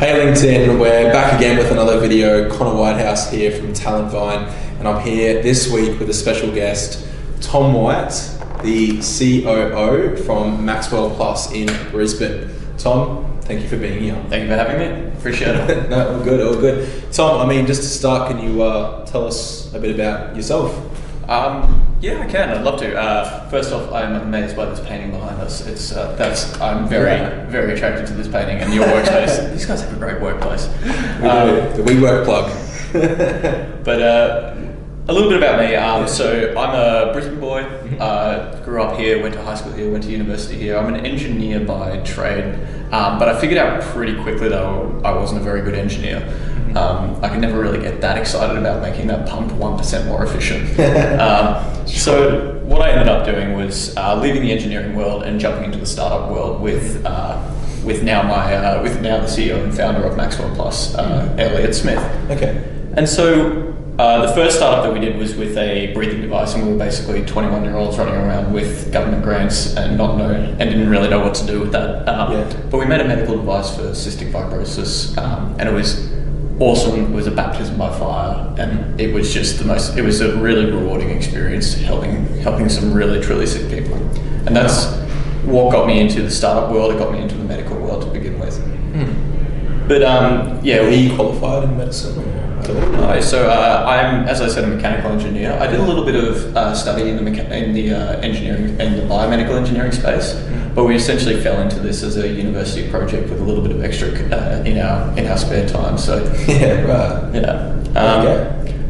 Hey LinkedIn, we're back again with another video. Connor Whitehouse here from TalentVine, and I'm here this week with a special guest, Tom White, the COO from Maxwell Plus in Brisbane. Tom, thank you for being here. Thank you for having me. Appreciate it. No, all good, all good. Tom, just to start, can you tell us a bit about yourself? Yeah, I can. I'd love to. First off, I'm amazed by this painting behind us. I'm very attracted to this painting and your workspace. These guys have a great workplace. The WeWork plug. But a little bit about me. So I'm a Brisbane boy. Grew up here, went to high school here, went to university here. I'm an engineer by trade, but I figured out pretty quickly that I wasn't a very good engineer. I could never really get that excited about making that pump 1% more efficient. So what I ended up doing was leaving the engineering world and jumping into the startup world with now the CEO and founder of Maxwell Plus, Elliot Smith. Okay. And so the first startup that we did was with a breathing device, and we were basically 21-year-olds running around with government grants and didn't really know what to do with that. But we made a medical device for cystic fibrosis, and it was awesome. It was a baptism by fire, and it was just it was a really rewarding experience helping some really truly sick people. And that's what got me into the startup world. It got me into the medical world to begin with. But Are you qualified in medicine? So I'm, as I said, a mechanical engineer. I did a little bit of study in the engineering and the biomedical engineering space, but we essentially fell into this as a university project with a little bit of extra in our spare time. So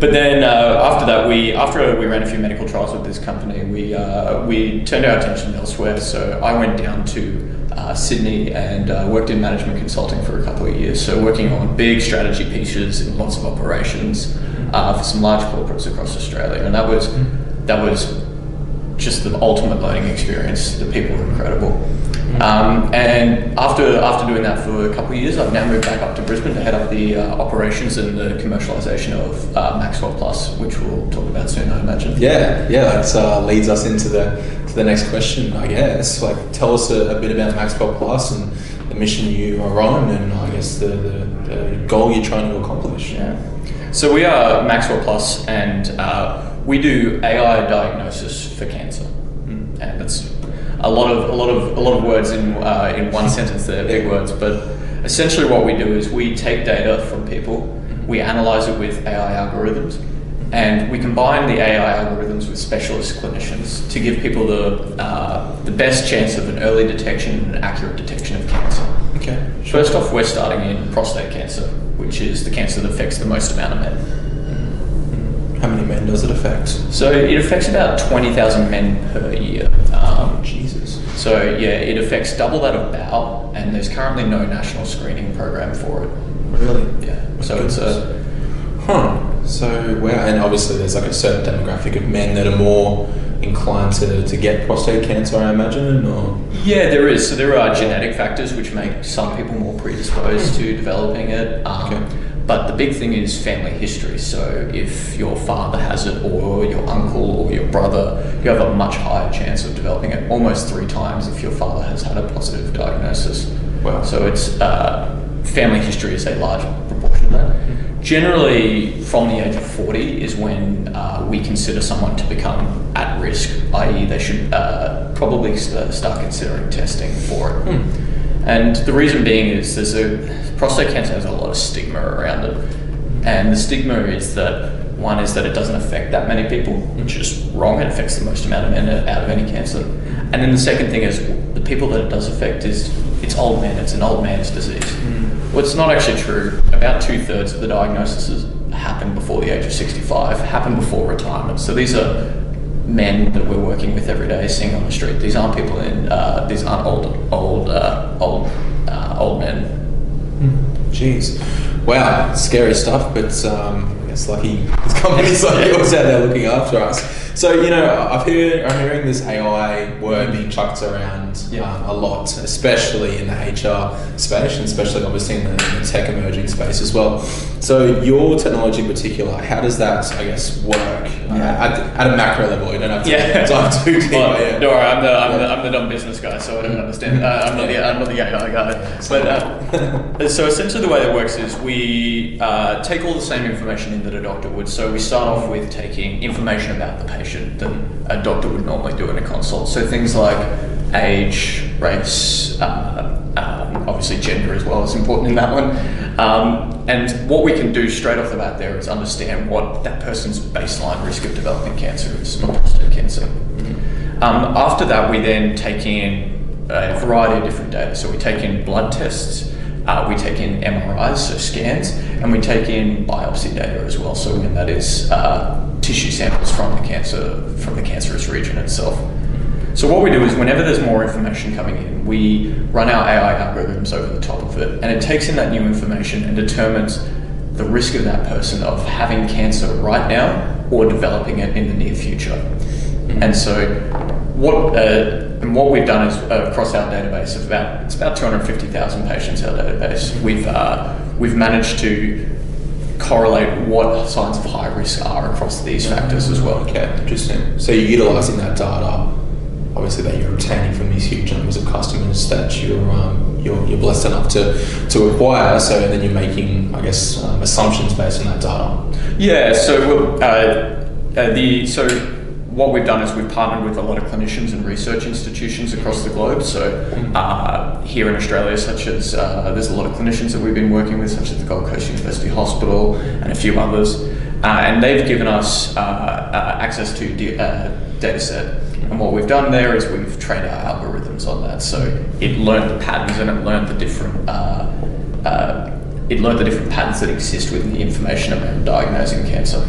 But then after that, after we ran a few medical trials with this company, we turned our attention elsewhere. So I went down to Sydney and worked in management consulting for a couple of years. So working on big strategy pieces in lots of operations for some large corporates across Australia, and that was just the ultimate learning experience. The people were incredible. And after doing that for a couple of years, I've now moved back up to Brisbane to head up the operations and the commercialization of Maxwell Plus, which we'll talk about soon, I imagine. Yeah, that leads us into the next question, I guess. Like, tell us a bit about Maxwell Plus and the mission you are on, and I guess the goal you're trying to accomplish. Yeah. So we are Maxwell Plus, and we do AI diagnosis for cancer, and that's a lot of words in one sentence. They're big words, but essentially what we do is we take data from people, we analyze it with AI algorithms, and we combine the AI algorithms with specialist clinicians to give people the best chance of an early detection and accurate detection of cancer. Okay. Sure. First off, we're starting in prostate cancer, which is the cancer that affects the most amount of men. How many men does it affect? So it affects about 20,000 men per year. Jesus. So it affects double that of bowel, and there's currently no national screening program for it. Really? Yeah. So it's a... So, wow, and obviously there's like a certain demographic of men that are more inclined to get prostate cancer, I imagine, or? Yeah, there is. So there are genetic factors which make some people more predisposed to developing it. But the big thing is family history. So if your father has it, or your uncle, or your brother, you have a much higher chance of developing it, almost 3 times if your father has had a positive diagnosis. Wow. So it's family history is a large proportion of that. Generally, from the age of 40 is when we consider someone to become at risk, i.e. they should probably start considering testing for it. And the reason being is prostate cancer has a lot of stigma around it. And the stigma is that, one is that it doesn't affect that many people, which is wrong. It affects the most amount of men out of any cancer. And then the second thing is the people that it does affect it's old men. It's an old man's disease. Well, it's not actually true. About 2/3 of the diagnoses happen before the age of 65, happen before retirement. So these are men that we're working with every day, seeing on the street. These aren't people these aren't old men. Jeez. Wow, scary stuff, but I guess lucky there's companies like yours out there looking after us. So, I'm hearing this AI word being chucked around a lot, especially in the HR space, and especially obviously in the tech emerging space as well. So your technology in particular, how does that, I guess, work at a macro level? You don't have to dive too deep. Well, don't worry, I'm the dumb business guy, so I don't understand. I'm not the AI guy. But so essentially the way that works is we take all the same information in that a doctor would. So we start off with taking information about the patient that a doctor would normally do in a consult. So things like age, race, obviously gender as well is important in that one. And what we can do straight off the bat there is understand what that person's baseline risk of developing cancer is, not prostate cancer. After that, we then take in a variety of different data. So we take in blood tests, we take in MRIs, so scans, and we take in biopsy data as well. So when that is tissue samples from the cancerous region itself. So what we do is whenever there's more information coming in, we run our AI algorithms over the top of it, and it takes in that new information and determines the risk of that person of having cancer right now or developing it in the near future. And so what we've done is across our database of it's about 250,000 patients, our database, we've managed to correlate what signs of high risk are across these factors as well. Okay, interesting. So you're utilising that data, obviously, that you're obtaining from these huge numbers of customers that you're blessed enough to acquire. So then you're making, I guess, assumptions based on that data. Yeah. So what we've done is we've partnered with a lot of clinicians and research institutions across the globe. So here in Australia, such as there's a lot of clinicians that we've been working with, such as the Gold Coast University Hospital and a few others, and they've given us access to data set. And what we've done there is we've trained our algorithms on that. So it learned the patterns and it learned the different patterns that exist within the information around diagnosing cancer.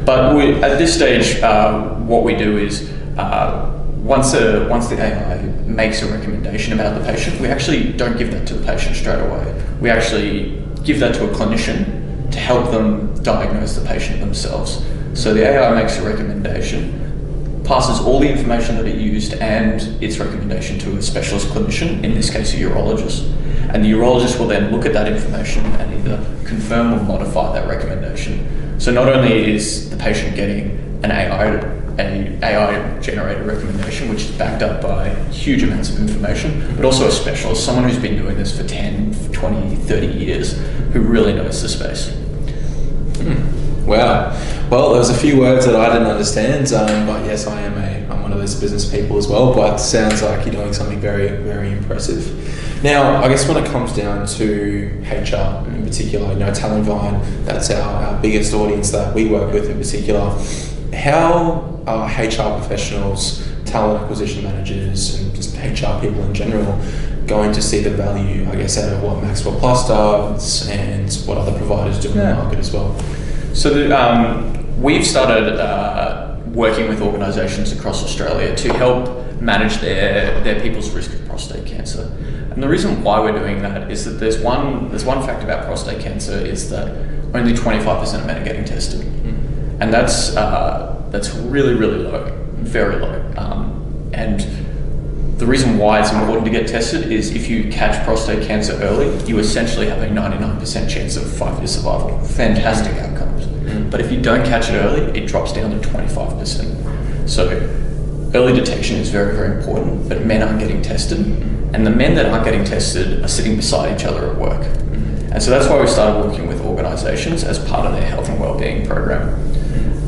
But at this stage, what we do is once the AI makes a recommendation about the patient, we actually don't give that to the patient straight away. We actually give that to a clinician to help them diagnose the patient themselves. So the AI makes a recommendation, passes all the information that it used and its recommendation to a specialist clinician, in this case a urologist, and the urologist will then look at that information and either confirm or modify that recommendation. So not only is the patient getting an AI generated recommendation, which is backed up by huge amounts of information, but also a specialist, someone who's been doing this for 10, 20, 30 years, who really knows the space. Wow. Well, there's a few words that I didn't understand, but yes, I'm one of those business people as well, but sounds like you're doing something very, very impressive. Now, I guess when it comes down to HR in particular, TalentVine, that's our biggest audience that we work with in particular. How are HR professionals, talent acquisition managers, and just HR people in general going to see the value, I guess, out of what Maxwell Plus does and what other providers do in the market as well? So we've started working with organisations across Australia to help manage their people's risk of prostate cancer. And the reason why we're doing that is that there's one fact about prostate cancer is that only 25% of men are getting tested, and that's really, really low, very low. And the reason why it's important to get tested is if you catch prostate cancer early, you essentially have a 99% chance of 5-year survival. Fantastic outcomes. But if you don't catch it early, it drops down to 25%. So early detection is very, very important, but men aren't getting tested. And the men that aren't getting tested are sitting beside each other at work. And so that's why we started working with organisations as part of their health and wellbeing program.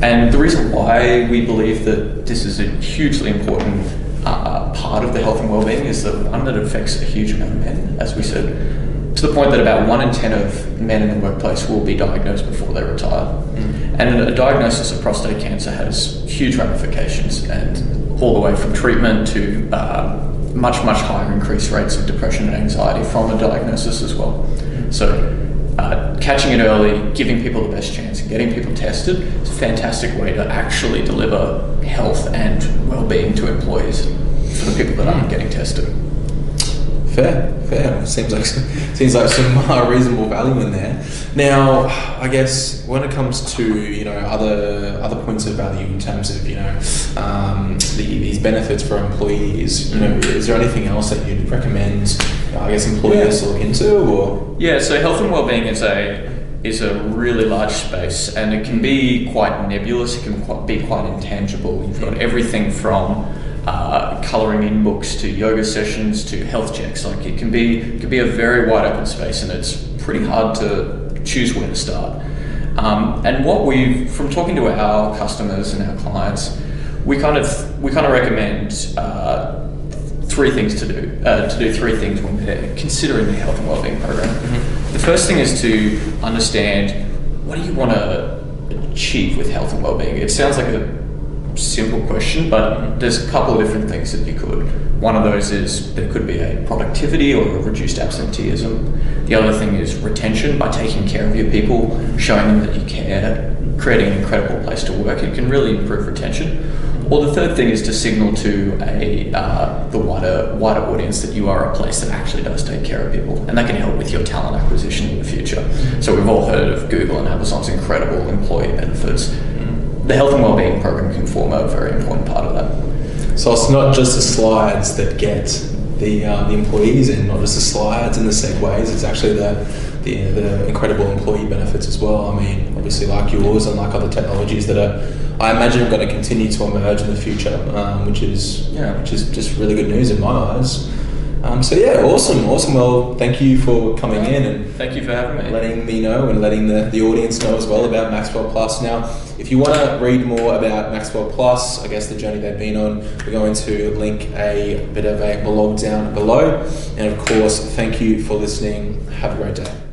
And the reason why we believe that this is a hugely important part of the health and wellbeing is that one, that affects a huge amount of men, as we said, to the point that about 1 in 10 of men in the workplace will be diagnosed before they retire. And a diagnosis of prostate cancer has huge ramifications, and all the way from treatment to much, much higher increased rates of depression and anxiety from a diagnosis as well. So catching it early, giving people the best chance, and getting people tested is a fantastic way to actually deliver health and well-being to employees for the people that aren't getting tested. Fair. Seems like some reasonable value in there. Now, I guess when it comes to other points of value in terms of these benefits for employees, is there anything else that you'd recommend? I guess employers to look into, or yeah. So health and wellbeing is a really large space, and it can be quite nebulous. It can be quite intangible. You've got everything from colouring in books to yoga sessions to health checks. Like it can be a very wide open space, and it's pretty hard to choose where to start. And from talking to our customers and our clients, we kind of recommend three things to do three things when they're considering the health and wellbeing program. The first thing is to understand, what do you want to achieve with health and wellbeing? It sounds like a simple question, but there's a couple of different things that you could. One of those is there could be a productivity or a reduced absenteeism. The other thing is retention, by taking care of your people, showing them that you care, creating an incredible place to work. It can really improve retention. Or the third thing is to signal to the wider audience that you are a place that actually does take care of people, and that can help with your talent acquisition in the future. So we've all heard of Google and Amazon's incredible employee benefits. The health and wellbeing program can form a very important part of that. So it's not just the slides that get the employees in, not just the slides and the segues. It's actually the incredible employee benefits as well. I mean, obviously, like yours and like other technologies that I imagine, going to continue to emerge in the future, which is just really good news in my eyes. Awesome. Well, thank you for coming in, and thank you for having me, letting me know and letting the audience know as well about Maxwell Plus. Now, if you want to read more about Maxwell Plus, I guess the journey they've been on, we're going to link a bit of a blog down below. And of course, thank you for listening. Have a great day.